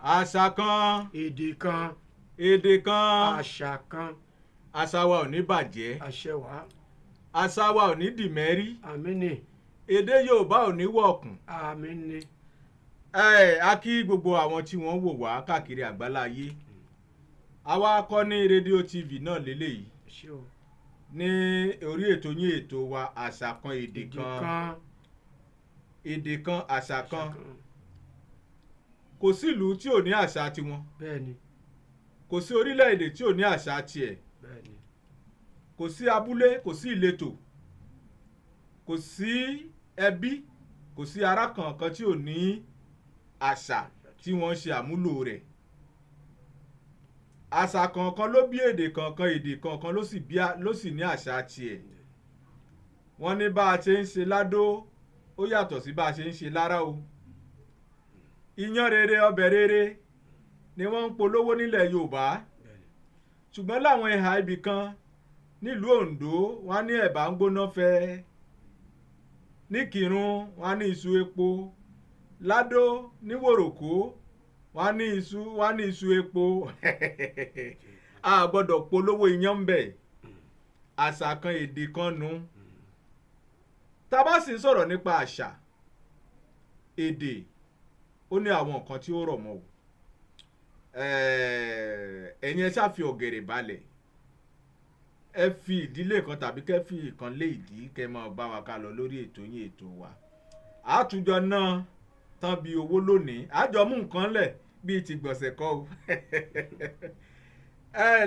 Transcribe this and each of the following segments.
àṣà kan èdè kan èdè kan àṣà kan àṣà wa ò ní bàjẹ́ àṣẹ wá àṣà wa ò ní dìmẹ́rí àmín ni èdè Yorùbá ò ní wọ̀kùn. àmín ni. A kí gbogbo àwọn tí wọ́n wò wá káàkiri àgbáláyé àwa kọ́ ní rédíò TV náà lélẹ́yìí ṣé o ní orí ètò yín ètò wa àṣà kan èdè kan èdè kan àṣà kan kò sí ìlú tí ò ní àṣà tiwọn bẹ́ẹ̀ni kò sí orílẹ̀-èdè tí ò ní àṣà tiẹ̀ bẹ́ẹ̀ni kò sí abúlé kò sí ìletò kò sí ẹbí kò sí ará kankan tí ò ní àṣà tí wọ́n ṣe àmúlò rẹ̀ àṣà kankan ló bí èdè kankan èdè kankan ló sì ní àṣà tiẹ̀ wọ́n ní bá a ṣe ń ṣe ládó ó yàtọ̀ sí bá a ṣe ń ṣe lára o iyán rere ọbẹ̀ rere ni wọ́n ń polówó nílẹ̀ Yorùbá ṣùgbọ́n láwọn ẹ̀hà ibì kan nílùú Oǹdó wọ́n ní ẹ̀bà ń gbóná fẹ́ ní Kírun wọ́n ní iṣu epo ládó ní Wòròkó wọ́n ní iṣu epo a gbọ́dọ̀ polówó iyán ń bẹ̀ àṣà kan èdè kan nu tá a bá sì ń sọ̀rọ̀ nípa àṣà èdè ó ní àwọn nǹkan tí ó rọ̀ mọ́ o ẹ̀yin ẹ ṣáà fi ọ̀gẹ̀rẹ̀ balẹ̀ ẹ fi ìdílé kan tàbí kẹ́ fi ìkan lé ìdí kẹ́ máa bá wa ká lọ lórí ètò yín ètò wa àtúnjọ náà tán bí owó lónìí àjọ mú nǹkan lẹ̀ bíi ti gbọ̀nsẹ̀ kọ́ o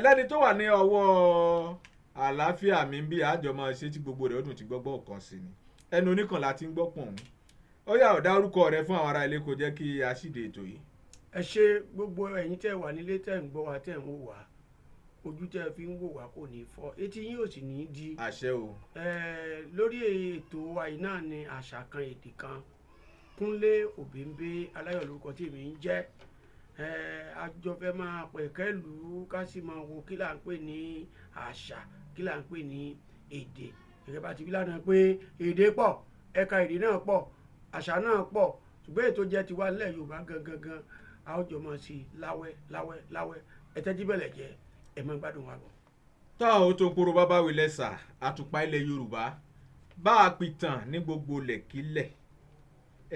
lẹ́ni tó wà ní ọwọ́ àlàáfíà mi bí àjọ máa ṣe tí gbogbo rẹ̀ ó dùn tí gbọ́gbọ́ kan sí ni ẹnu oníkànlá ti ń gbọ́ pọ̀ ń ó yá ọ̀dá orúkọ rẹ fún àwọn ará ilé kó jẹ́ kí a ṣíde ètò yìí. ẹ ṣe gbogbo ẹ̀yin tẹ́ wà nílé tẹ́ ń gbọ́ wa tẹ́ ń wò wá ojú tẹ́ fi ń wò wá kò ní fọ́ etí yín ò sì ní í di. àṣẹ o. lórí ètò wa yìí náà ni àṣà kan èdè kan Kúnlé Òbímbé Aláyọ̀ lórúkọ tí èmi ń jẹ́ àjọfẹ́ máa pẹ̀kẹ́ lù ú ká sì máa wo kí là ń pè ní àṣà kí là ń pè ní èdè gẹ́gẹ́ bá ti bí lánàá pé èdè pọ̀ ẹ̀ka èdè náà pọ̀ àṣà náà pọ̀ ṣùgbọ́n ètò jẹ́ tiwa nílẹ̀ Yorùbá gangan a ó jọ mọ̀ sí láwẹ́ ẹ̀tẹ́jú bẹ̀lẹ̀ jẹ́ ẹ̀ máa gbádùn wa bọ̀. tá ò tó ń poro bábá wí lẹ́sà àtùpà ilẹ̀ Yorùbá bá a pìtàn ní gbogbo lẹ̀kílẹ̀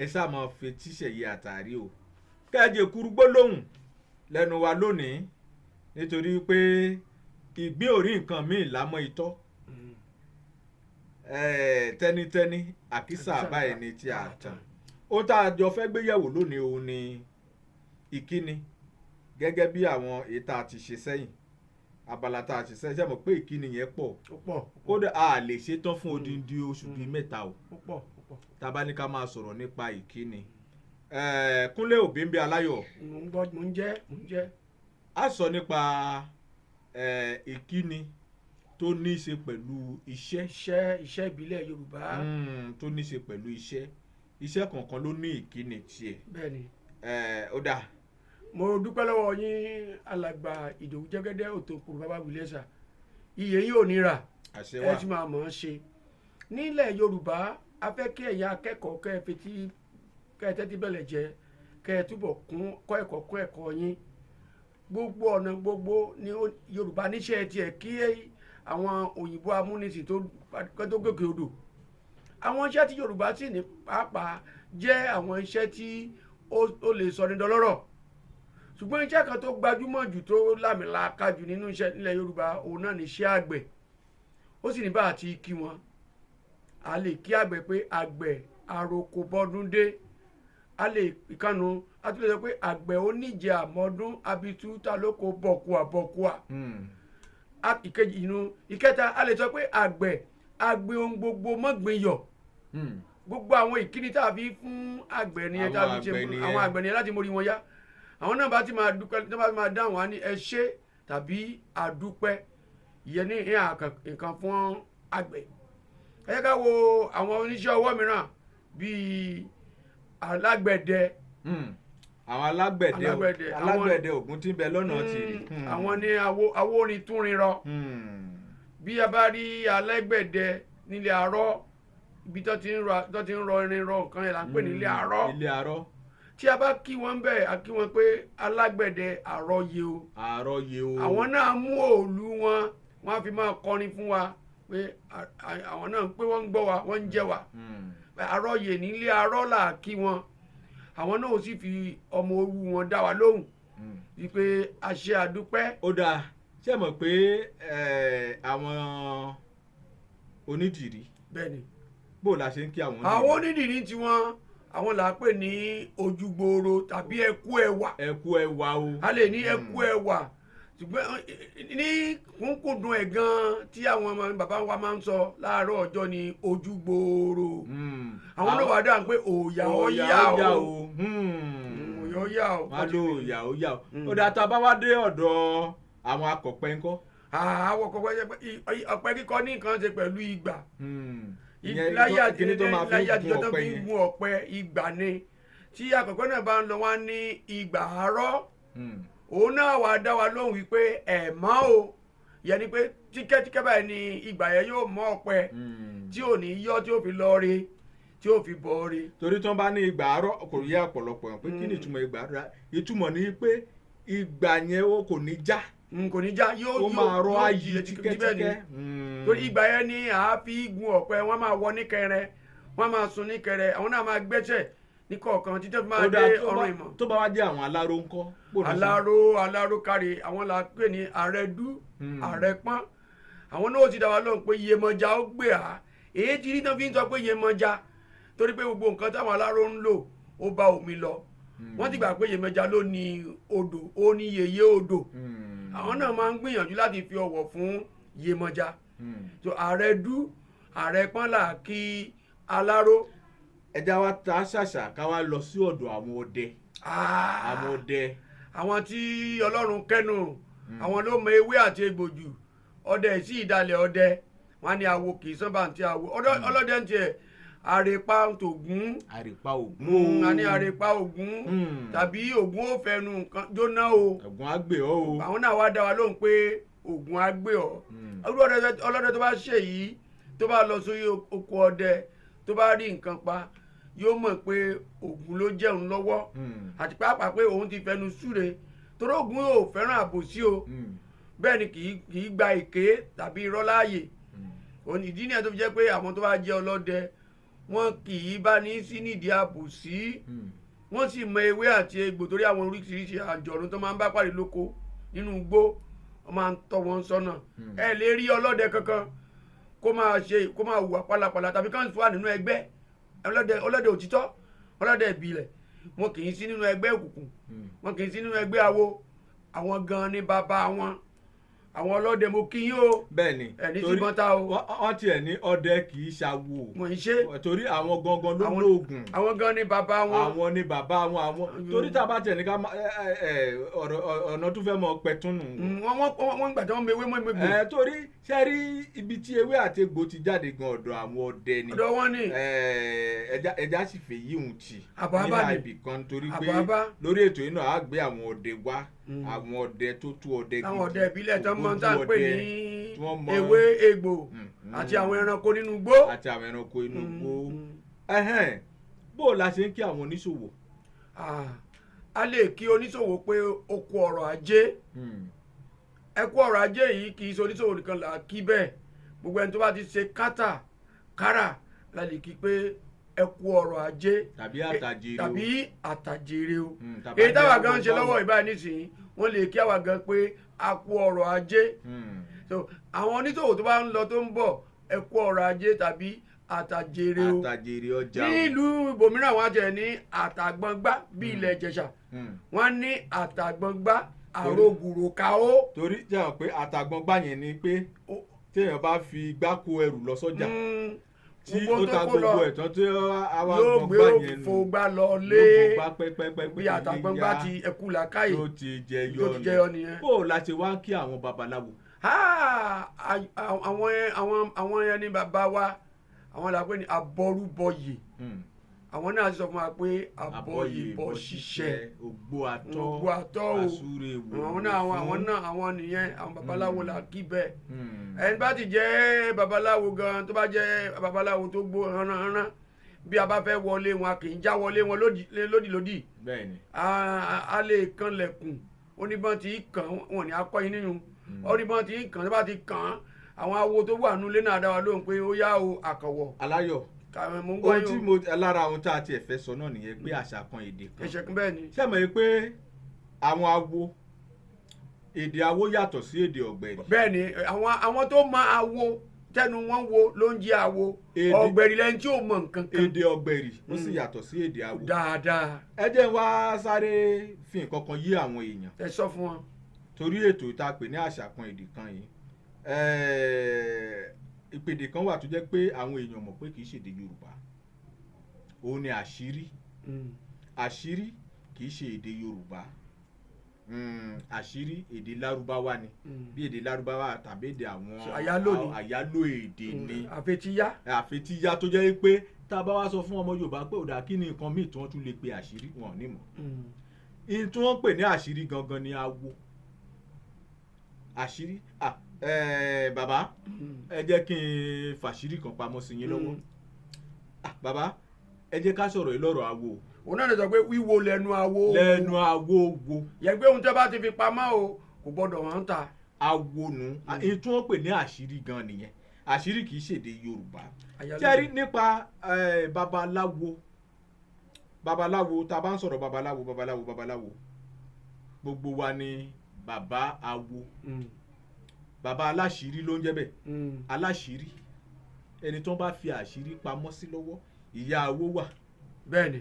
ẹ sáà máa fetí ṣẹ̀yẹ àtàrí o kẹ́ẹ̀jẹ̀ kúrú gbólóhùn lẹ́nu wa lónìí nítorí pé ìgbín ò rí nǹkan míì lámọ́ itọ́ tẹ́nítẹ́ní àkísà báyìí ni tí a tàn ohun tá a jọ fẹ́ gbéyẹ̀wò lónìí òun ni ìkíni gẹ́gẹ́ bí àwọn èyí tá a ti ṣe sẹ́yìn abala tá a ti ṣe sẹ́yìn pé ìkíni yẹn pọ̀ kódà a lè ṣe tán fún odindi oṣù bíi mẹ́ta o tá a bá ní ká máa sọ̀rọ̀ nípa ìkíni Kúnlé Òbímbé Aláyọ̀ mo ń jẹ́ a sọ nípa ìkíni tó ní í ṣe pẹ̀lú iṣẹ́ ìbílẹ̀ Yorùbá tó ní í ṣe pẹ̀lú iṣẹ́ kọ̀ọ̀kan ló ní ìkíni tiẹ̀. bẹ́ẹ̀ni ó dáa. mo dúpẹ́ lọ́wọ́ yín alàgbà Ìdòwú Jẹ́gẹ́dẹ́ Òtòkùrù bàbá wìlẹ́sà iye yìí ò ní rà ẹ ti máa mọ̀ ọ́n ṣe nílẹ̀ Yorùbá a fẹ́ kí ẹ̀yin akẹ́kọ̀ọ́ kẹ́ ẹ tẹ́tí bẹ̀lẹ̀ jẹ́ kẹ́ ẹ túbọ̀ kọ́ ẹ̀kọ́ yín gbogbo ọ̀nà gbogbo ní Yorùbá níṣẹ́ tiẹ̀ kí àwọn òyìnbó amúnisìn tó gòkè odò àwọn iṣẹ́ tí Yorùbá sì ní pàápàá jẹ́ àwọn iṣẹ́ tí ó lè sọ ní dọlọ́rọ̀ ṣùgbọ́n iṣẹ́ kan tó gbajúmọ̀ jù tó lámìlaka jù nínú iṣẹ́ nílẹ̀ Yorùbá òun náà ní iṣẹ́ àgbẹ̀ ó sì ní bá àti kí wọn a lè kí àgbẹ̀ pé àgbẹ̀ àròkò bọ́dún dé a lè ìkànnù a tún lè sọ pé àgbẹ̀ oníjẹ àmọ́dún abitu ta lóko bọ̀kùà ìkejì inú ìkẹta a lè sọ pé àgbẹ̀ ohun gbogbo mọ́gbìn yọ̀ gbogbo àwọn ìkíni tá a fi fún àgbẹ̀ nìyẹn tá a fi ṣe àwọn àgbẹ̀ nìyẹn láti mórí wọn yá àwọn náà bá ti máa dúpẹ́ tó bá ti máa dáhùn wá ní ẹ ṣé tàbí àdúpẹ́ ìyẹn ní nǹkan fún àgbẹ̀ ẹ jẹ́ ká wo àwọn oníṣẹ́ ọwọ́ mìíràn bíi alágbẹ̀dẹ. àwọn alágbẹ̀dẹ Ògùn tí ń bẹ lọ́nà tìrì. àwọn ní awórin túnrin rọ bí a bá rí alágbẹ̀dẹ nílé arọ́ ibi tó ti ń rọ irin rọ nǹkan yẹn là ń pè ní ilé arọ́ tí a bá kí wọn bẹ́ẹ̀ a kí wọn pé alágbẹ̀dẹ àrọyè o. àrọyè o. àwọn náà mú òòlù wọn wọn á fi máa kọrin fún wa pé àwọn náà pé wọ́n ń gbọ́ wa wọ́n ń jẹ́ wa. àrọyè nílé arọ́ là kí wọn àwọn náà ò sì fi ọmọ orú wọn dá wa lóhùn wípé a ṣe àdúpẹ́. ó dáa ṣé mọ̀ pé àwọn onídìrí. bẹ́ẹ̀ni. bó la ṣe ń kí àwọn onídìrí. àwọn onídìrí tiwọn àwọn là á pè ní ojúgbòòrò tàbí ẹkú ẹwà. ẹkú ẹwà o. a lè ní ẹkú ẹwà ṣùgbọ́n ní kúnkúndùn ẹ̀ gan tí àwọn ọmọ bàbá wa máa ń sọ láàárọ̀ ọjọ́ ní ojúgbòòrò. àwọn náà wà dáhùn pé òòyà ọ̀yà o. òòyà ọ̀yà o. wọ́n á lo òòyà ọ̀yà o. ó dáa tá a bá wá dé ọ̀dọ̀ àwọn akọ̀pẹ́ ńkọ́. àwọn ọ̀pẹ kíkọ ní nǹkan ṣe pẹ̀lú ìgbà. láyé àtijọ́ tó fi ń gun ọ̀pẹ ìgbà ni tí akọ̀pẹ́ náà bá ń lọ wá ní ìgbà àárọ̀ òun náà wàá dá wa lóhùn wípé ẹ̀ mọ́ o yẹni pé tíkẹ́tíkẹ́ báyìí ni ìgbà yẹn yóò mọ́ ọ̀pẹ tí ò ní yọ tí ó fi lọ rí tí ó fi bọ̀ rí. torí tí wọ́n bá ní ìgbà àárọ̀ kò yẹ ọ̀pọ̀lọpọ̀ pé kí ni ìtumọ̀ ìgbà àárọ̀ ìtumọ̀ ni pé ìgbà yẹn o kò ní já. kò ní já yóò máa rọ ayé tíkẹ́tíkẹ́. torí ìgbà yẹn ni àá fi gun ọ̀pẹ wọ́n máa wọ níkẹrẹ wọ́n máa sun níkẹrẹ àwọn náà máa gbẹ́sẹ̀ ní kọ̀ọ̀kan títí fi máa dé ọ̀run ìmọ̀. tó bá wá jẹ́ àwọn aláró ńkọ́. aláró kárí àwọn là pè ní àrẹ̀dú àrẹ̀pọ́n àwọn náà ó ti dá wa lóhùn pé Yemọja ó gbé à èyí tí rí náà fi ń sọ pé Yemọja torí pé gbogbo nǹkan táwọn aláró ń lò ó bá omi lọ wọ́n ti gbà pé Yemọja ló ní odò ó ní yèyé odò àwọn náà máa ń gbìyànjú láti fi ọ̀wọ̀ fún Yemọja so àrẹ̀dú àrẹ̀pọ́n là kí aláró. ẹja wa ta ṣàṣà ká wá lọ sí ọ̀dọ̀ àwọn ọdẹ. àwọn ọdẹ. àwọn tí Ọlọ́run kẹ́nu àwọn ló mọ ewé àti egbòjù ọdẹ sí ìdálẹ̀ ọdẹ wọn ni awo kì í sánbà tí awo ọlọ́dẹ ń tiẹ̀ àrèpá tògún. àrèpá ògún. a ní àrèpá ògún tàbí ògún ó fẹnu nǹkan jóná o. ògún á gbé ọ o. àwọn náà wá dá wa lóhùn pé ògún á gbé ọ. ọlọ́dẹ tó bá ṣe yìí tó bá lọ sórí oko ọdẹ tó bá rí nǹkan pa yóò mọ̀ pé ògún ló jẹun lọ́wọ́ àti pàápàá pé òun ti fẹnu súre torí ògún yóò fẹ́ràn àbòsí o bẹ́ẹ̀ ni kì í gba èké tàbí irọ́ láàyè ìdí nìyẹn tó fi jẹ́ pé àwọn tó bá jẹ́ ọlọ́dẹ wọn kì í bá ní sí nídìí àbòsí wọ́n sì mọ ewé àti egbò torí àwọn oríṣiríṣi àjọ̀rún tó máa ń bá pàdé lóko nínú igbó wọ́n máa ń tọ́ wọn sọ́nà ẹ lè rí ọlọ́dẹ kankan kó máa hùwà pálapàla tàbí káwọn wà nínú ẹgbẹ́ ọlọ́dẹ òtítọ́ ọlọ́dẹ ìbílẹ̀ wọn kì í sí nínú ẹgbẹ́ òkùnkùn wọn kì í sí nínú ẹgbẹ́ awo àwọn gan ni bàbá wọn àwọn ọlọ́dẹ mo kí yín o. bẹ́ẹ̀ni ẹni tí bọ́n ta o. wọ́n tiẹ̀ ní ọdẹ kì í ṣàwò. wọ́n ń ṣe. torí àwọn gangan ló lóògùn. àwọn gan ni bàbá wọn. àwọn ni bàbá wọn àwọn torí tá a bá tiẹ̀ ní ká ọ̀nà tó fẹ́ mọ pẹ̀túnù. wọ́n gbà tí wọ́n mewé mọ́ egbò. torí ṣe rí ibi tí ewé àti egbò ti jáde gan ọ̀dọ̀ àwọn ọdẹ ni. ọ̀dọ̀ wọn ni. ẹja sì fẹ́ yíhun tì. àbábá ni ibì kan torí pé lórí ètò yìí náà á gbé àwọn ọdẹ wá àwọn ọdẹ tó tú ọdẹ gidi. àwọn ọdẹ ìbílẹ̀ tó mọ tá à ń pè ní ewé egbò àti àwọn ẹranko nínú igbó. àti àwọn ẹranko inú igbó. bó o la ṣe ń kí àwọn oníṣòwò. a lè kí oníṣòwò pé o kú ọrọ̀ ajé ẹ kú ọrọ̀ ajé yìí kì í ṣe oníṣòwò nìkan là á kí bẹ́ẹ̀ gbogbo ẹni tó bá ti ṣe kárà la lè kí pé ẹ kú ọrọ̀ ajé tàbí àtàjèrè o èyí táwa gan ń ṣe lọ́wọ́ ìbáyìí nísìnyí wọ́n lè kí àwa gan pé a kú ọrọ̀ ajé so àwọn oníṣòwò tó bá ń lọ tó ń bọ̀ ẹ kú ọrọ̀ ajé tàbí àtàjèrè o ọjà ní ìlú ibòmíràn wọn jẹ ní àtàgbọ̀ngbá bí ilẹ̀ Ìjẹ̀ṣà wọ́n ní àtàgbọ̀ngbá àrògùròkà ó. torí jẹ́ pé àtàgbọ̀ngbá yẹn ni pé téèyàn bá fi igbá kó ẹrù lọ sọ́jà tí ó ta gbogbo ẹ̀tọ́ tí àwa gbọ̀ngbà yẹn nù yóò gbé lọ lé yóò gbà pẹ́pẹ́pẹ́ bí àtàgbọ̀ngbà ti ẹkú làákàyè tó ti jẹyọ nìyẹn bó o la ṣe wá kí àwọn babaláwo. àwọn yẹn ni bàbá wa àwọn làpẹ́ ni abọ́rúbọyè àwọn náà sọ fún wa pé abọ́yèbọ̀ ṣiṣẹ́ ògbó àtọ́ àsúre wò àwọn nìyẹn àwọn babaláwo là kí bẹ́ẹ̀ ẹni bá ti jẹ́ babaláwo gan tó bá jẹ́ babaláwo tó gbó hánahánà bí a bá fẹ́ wọlé wọn a kì í já wọlé wọn lódìlódì a lè kanlẹ̀kùn oníbọn tí kàn wọn ní akọ́yìn nínú oníbọn tí kàn tó bá ti kàn àwọn awo tó wà nulẹ̀ náà dá wa lóhùn pé ó yá o àkànwọ̀. Aláyọ̀ ohun tí mo lára ohun tá a tiẹ̀ fẹ́ sọ náà nìyẹn pé àṣà kan èdè kan ẹ̀ṣẹ̀ kan bẹ́ẹ̀ ni. ṣé mọ̀ pé àwọn awo èdè awo yàtọ̀ sí èdè ọ̀gbẹ̀rì. bẹ́ẹ̀ ni àwọn tó mọ awo tẹnu wọn wo ló ń jẹ awo ọ̀gbẹ̀rì lẹ́yìn tí ò mọ nǹkan kan. èdè ọ̀gbẹ̀rì ó sì yàtọ̀ sí èdè awo. dáadáa. ẹ jẹ́ wá sáré fi nǹkan kan yé àwọn èèyàn. ẹ sọ fún wọn. torí ètò tá a pè ní àṣà kan èdè kan yìí ìpèdè kan wà tó jẹ́ pé àwọn èèyàn mọ̀ pé kì í ṣèdè Yorùbá òun ni àṣírí àṣírí kì í ṣe èdè Yorùbá àṣírí èdè Lárúbáwá ni bí èdè Lárúbáwá tàbí èdè àwọn àyálò èdè ni àfetíyá tó jẹ́ pé tá a bá wá sọ fún ọmọ Yorùbá pé òdà kí ni nǹkan míì tí wọ́n tún lè pe àṣírí wọn ní mọ̀ ìyẹn tí wọ́n pè ní àṣírí gangan ni awo àṣírí bàbá ẹ jẹ́ kí n fàṣírí kan pamọ́ sí yín lọ́wọ́ bàbá ẹ jẹ́ ká sọ̀rọ̀ yìí lọ́rọ̀ awo. òun náà lè sọ pé wíwo lẹ́nu awo. lẹ́nu awo wo. yẹ pé ohun tẹ́ bá ti fi pamọ́ o kò gbọ́dọ̀ hàn ta. awo nu èyí tí wọ́n pè ní àṣírí gan nìyẹn àṣírí kì í ṣèdè Yorùbá. jẹ́rí nípa babaláwo tá a bá ń sọ̀rọ̀ babaláwo gbogbo wa ni bàbá awo bàbá aláṣírí ló ń jẹ́ bẹ́ẹ̀ aláṣírí ẹni tó bá fi àṣírí pamọ́ sí lọ́wọ́ ìyá awo wà. bẹ́ẹ̀ni.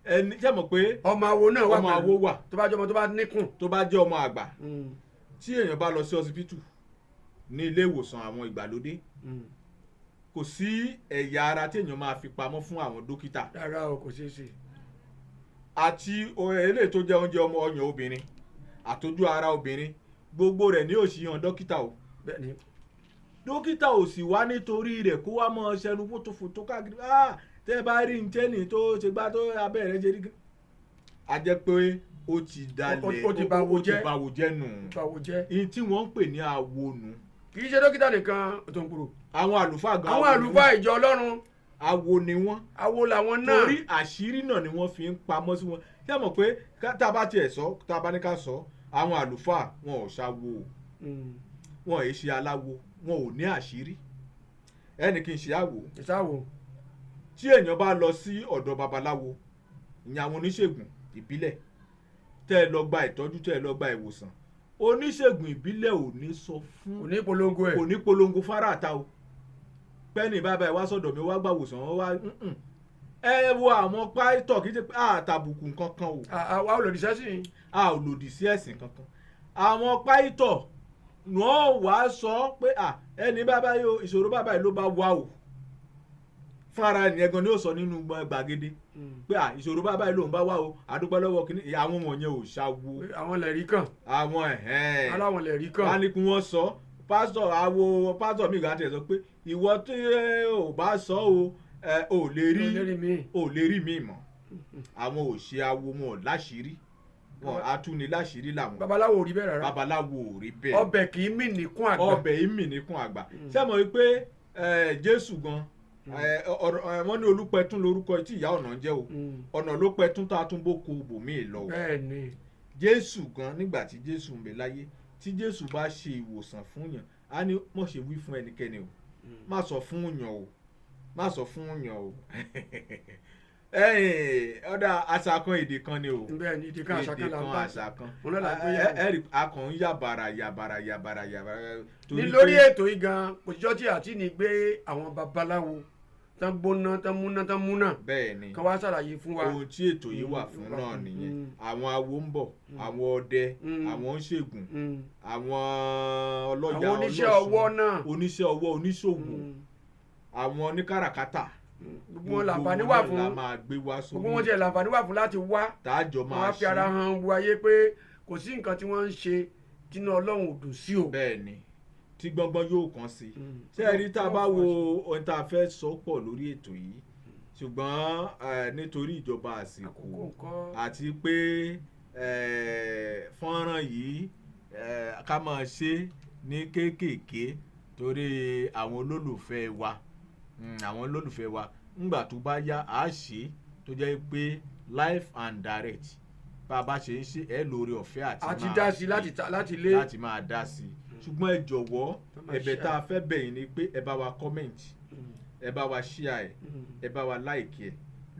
ẹni jẹ́ mọ̀ pé ọmọ awo náà wà ọmọ awo wà tó bá jẹ́ ọmọ tó bá níkùn. tó bá jẹ́ ọmọ àgbà tí èèyàn bá lọ sí ọsibítù ní ilé ìwòsàn àwọn ìgbàlódé kò sí ẹ̀yà ara tí èèyàn máa fi pamọ́ fún àwọn dókítà. rárá o kò ṣeé ṣe. àti eléyìí tó jẹ́ oúnjẹ ọmọ ọyàn obìnrin àtọ́jú ara obìnrin gbogbo rẹ̀ ní òṣìyàn dókítà o. bẹ́ẹ̀ni. dókítà ò sì wá nítorí rẹ̀ kó wá mọ ṣẹnu fótófótó káàkiri tẹ́ bá rí ntẹ́nì tó ṣe gbá tó abẹ́rẹ́ ṣe rí. a jẹ́ pé ó ti dalẹ̀ ó ti báwo jẹ́ nù. ìyí tí wọ́n ń pè ní awo nù. kì í ṣe dókítà nìkan tó ń kúrò. àwọn àlùfáà gan. àwọn àlùfáà ìjọ Ọlọ́run. awo ni wọ́n. awo làwọn náà. torí àṣírí náà ni wọ́n fi ń pamọ́ sí wọn. ṣé mọ̀ pé tá a bá tiẹ̀ sọ tá a bá ní ká sọ àwọn àlùfáà wọn ò ṣàwo wọn ò ṣe aláwo wọn ò ní àṣírí ẹnì kì í ṣe àwò. ìṣàwò. tí èèyàn bá lọ sí ọ̀dọ̀ babaláwo ìyẹn àwọn oníṣègùn ìbílẹ̀ tẹ́ ẹ lọ gba ìtọ́jú tẹ́ ẹ lọ gba ìwòsàn oníṣègùn ìbílẹ̀ ò ní sọ fún kò ní polongo fáráàta o pẹ́ẹ́nì bàbá ẹ wá sọ̀dọ̀ mi wá gbà wòsàn wọn wá ẹ wo àwọn pàìtọ̀ kì í ṣe pé àtàbùkù kankan o. àwa ò lòdì sẹ́sìn. a ò lòdì sí ẹ̀sìn kankan àwọn pàìtọ̀ wọ́n wá sọ pé ẹni bàbá yìí ìṣòro bàbá yìí ló bá wà o fún ara ènìyàn gan ni ó sọ nínú gbàgede pé ìṣòro bàbá yìí lòun bá wà o àdúpẹ́ lọ́wọ́ kìíní àwọn wọ̀nyẹn ò ṣàwo. àwọn lẹ̀rí kan. àwọn aláwọn lẹ̀rí kan. wọ́n á ní kí wọ́n sọ pásítọ̀ mi gàtẹ̀ sọ pé ìwọ tí ò bá sọ o ò lè rí mi mọ́ àwọn ò ṣe awo wọn ò láṣìírí wọn atúni láṣìírí làwọn. babaláwo ò rí bẹ́ẹ̀ rárá. babaláwo ò rí bẹ́ẹ̀. ọbẹ̀ kì í mì níkún àgbà. ṣé mo rí pé Jésù gan wọ́n ní Olúpẹ̀tún lórúkọ tí ìyá ọ̀nà ń jẹ́ o ọ̀nà ló pẹ̀tún tá a tún bó ko bòmíì lọ. bẹ́ẹ̀ni. Jésù gan nígbà tí Jésù ń bẹ láyé tí Jésù bá ṣe ìwòsàn fún yàn á ní mọ̀ ṣe wí fún ẹnikẹ́ni o má sọ fún yàn o ọ̀dà àṣà kan èdè kan ni o. bẹ́ẹ̀ni èdè kan àṣà kan là ń bá àṣà kan ẹ̀rì akàn ń yàbàrà. ní lórí ètò yìí gan òṣìṣọ́ tí àti ní gbé àwọn babaláwo tán gbóná tán múná. bẹ́ẹ̀ni kan wá ṣàlàyé fún wa. ohun tí ètò yìí wà fún náà nìyẹn àwọn awo ń bọ̀ àwọn ọdẹ àwọn oníṣègùn àwọn ọlọ́jà àwọn oníṣẹ́ ọwọ́ náà oníṣẹ́ ọwọ́ oníṣòwò àwọn oníkàràkátà gbogbo wọn làǹfààní wà fún gbogbo wọn tiẹ̀ làǹfààní wà fún láti wá tààjọ máa ṣe wọn fi ara hàn wo ayé pé kò sí nǹkan tí wọ́n ń ṣe tínú Ọlọ́run ò dùn sí o. bẹ́ẹ̀ni tí gbọ́ngbọ́n yóò kàn sí ṣé ẹ rí tá a bá wo ohun tá a fẹ́ sọ pọ̀ lórí ètò yìí ṣùgbọ́n nítorí ìjọba àsìkò àti pé fọ́nrán yìí ká máa ṣe ní kéékèèké torí àwọn olólùfẹ́ wa ńgbà tó bá yá a ṣe tó jẹ́ pé live and direct bá a bá ṣe ń ṣe ẹ lórí ọ̀fẹ́ àti dá sí láti lé láti máa dá sí ṣùgbọ́n ẹ jọ̀wọ́ ẹ̀bẹ̀ tá a fẹ́ bẹ̀ yín ni pé ẹ bá wa comment ẹ bá wa share ẹ bá wa like ẹ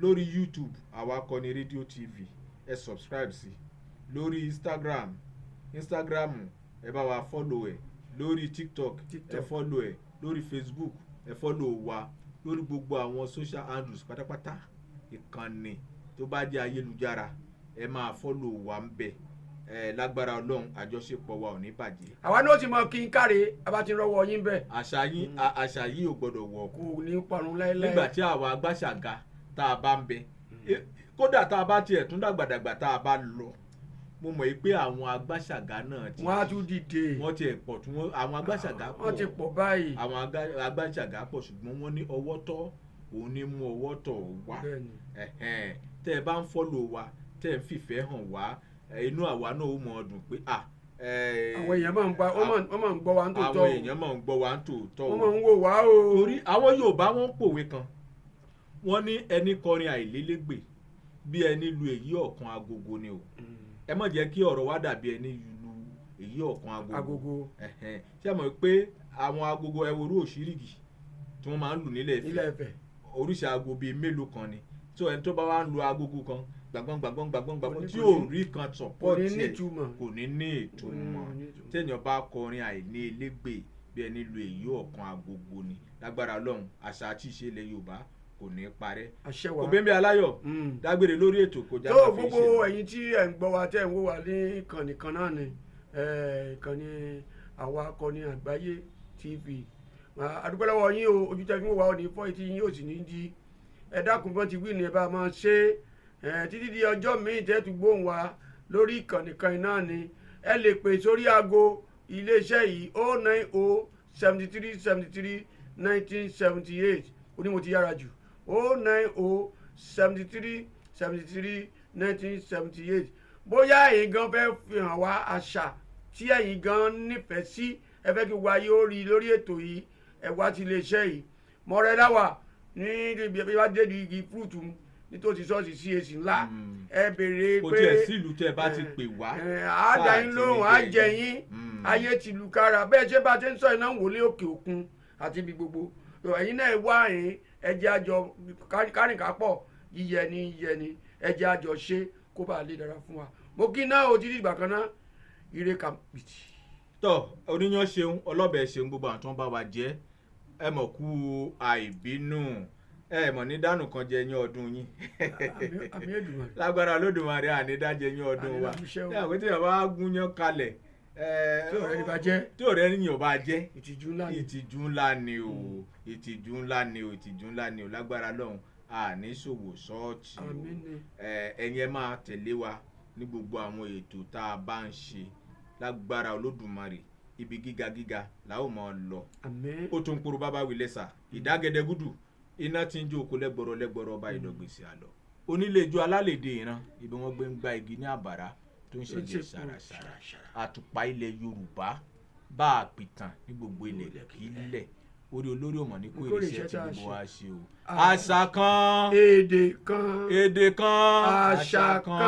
lórí YouTube àwa Akọni Radio TV ẹ subscribe sí lórí Instagram ẹ bá wa follow ẹ lórí TikTok ẹ follow ẹ lórí Facebook ẹ follow wa lórí gbogbo àwọn social handles pátápátá ìkànnì tó bá jẹ́ ayélujára ẹ máa follow wa ń bẹ̀ lágbára Ọlọ́run àjọṣepọ̀ wa ò ní bàjẹ́. àwa náà ti mọ kí n káre abá ti rọwọ́ yín bẹ́ẹ̀. àṣà yìí ò gbọ́dọ̀ wọ̀ kò ní parun láéláé. nígbà tí àwa agbáṣàga tá a bá ń bẹ kódà tá a bá tiẹ̀ tún dàgbàdàgbà tá a bá lọ mo mọ̀ pé àwọn agbáṣàga náà ti wọ́n á tún dìde. wọ́n ti pọ̀ tí àwọn agbáṣàga pọ̀ wọ́n ti pọ̀ báyìí. àwọn agbáṣàga pọ̀ ṣùgbọ́n wọ́n ní ọwọ́ tọ́ òun ní mú ọwọ́ tọ̀ wá tẹ́ ẹ bá ń follow wa tẹ́ ẹ ń fìfẹ́ hàn wá inú àwa náà ó mọ ọdún pé àwọn èèyàn máa ń gbọ́ wa ń tòótọ́ o. àwọn èèyàn máa ń gbọ́ wa ń tòótọ́ o. wọ́n máa ń wò wá o. torí àwọn Yorùbá wọn ń pòwe kan wọ́n ní ẹni kọrin àìlélégbè bí ẹni lu èyí ọ̀kan agogo ni o ẹ má jẹ́ kí ọ̀rọ̀ wa dàbí ẹni lu èyí ọ̀kan agogo ṣé ẹ mọ̀ pé àwọn agogo ẹwòrú òṣìrìgì tí wọ́n máa ń lù nílẹ̀ Ifẹ̀ oríṣi ago bíi mélòó kan ni tó ẹni tó bá wá ń lu agogo kan gbàgbọ́n tí ò rí kan support ẹ̀ kò ní ní ìtumọ̀ téèyàn bá kọrin àìní elégbè bí ẹni lu èyí ọ̀kan agogo ni lágbára Ọlọ́run àṣà àti ìṣe ilẹ̀ Yorùbá kò ní parẹ́. Òbẹ́mi Aláyọ̀ dágbére lórí ètò kò já máa fi ṣe. tó gbogbo ẹ̀yin tí ẹ̀ ń gbọ́ wa tẹ́ ń wò wá ní ìkànnì kan náà ni ìkànnì àwa Akọni Àgbáyé TV adúpẹ́ lọ́wọ́ yín o ojú tẹ́ fi ń wò wá ò ní fọ́ etí yín yóò sì ní di ẹ dákun bọ́n ti wí ni ẹ bá máa ṣe títí di ọjọ́ míì tẹ́ tún gbóhùn wa lórí ìkànnì kan náà ni ẹ lè pè sórí aago iléeṣẹ́ yìí 090 73 73 1978 onímọ̀ ti yára jù 090 73 73 1978 bóyá ẹ̀yin gan fẹ́ fi hàn wá àṣà tí ẹ̀yin gan nífẹ̀ẹ́ sí ẹ fẹ́ kí wa yóò rí lórí ètò yìí ẹ wá ti iléeṣẹ́ yìí mọ̀rẹ́dáwà ní ibi bá dé igi fúrúùtù nítòsí ṣọ́ọ̀ṣì CAC ńlá ẹ béèrè pé kò tiẹ̀ sí ìlú tẹ́ bá ti pè wá àádá yín lóhùn àjẹyìn ayé tìlú kára bẹ́ẹ̀ ṣé bá ti ń sọ iná wọlé òkè òkun àti ibi gbogbo ẹ̀yin náà wá yín ẹjẹ́ àjọ kárìnkápọ̀ yíyẹni ẹjẹ́ àjọ ṣe kó bá lè dára fún wa mo kí náà o títí ìgbà kan náà ire kàmpìtì. tọ́ oníyan ṣeun ọlọ́bẹ̀ ṣeun gbogbo àwọn tó ń bá wa jẹ́ ẹ mọ̀ kú àìbínú ẹ mọ̀ ní dànù kan jẹ yín ọdún yín lágbára Olódùmarè àní dájẹ yín ọdún wa ẹ àwọn tí yàrá bá gúnyán kalẹ̀ tí ọ̀rẹ́ yín bá jẹ́ ìtìjú ńlá ni o ìtìjú ńlá ni o lágbára lọ́hùn àní ṣòwò ṣọ́ọ̀ṣì o ẹ̀yin ẹ máa tẹ̀lé wa ní gbogbo àwọn ètò tá a bá ń ṣe lágbára Olódùmarè ibi gíga la ó máa lọ ó tún kúrò bàbá wí lẹ́sà ìdágẹ́dẹ́gúdù iná tí ń jó oko lẹ́gbọ̀rọ̀ ọba ìdọ̀gbèsè àlọ́ onílé ijó alálèdè ìran ibi wọ́n gbé ń gba igi ní àbàrá tó ń ṣẹ̀jẹ̀ ṣàràṣàrà àtùpà ilẹ̀ Yorùbá bá a pìtàn ní gbogbo ilẹ̀ kílẹ̀ orí olórí ọmọ ní kó irinṣẹ́ tí gbogbo wa ṣe o àṣà kan èdè kan àṣà kan.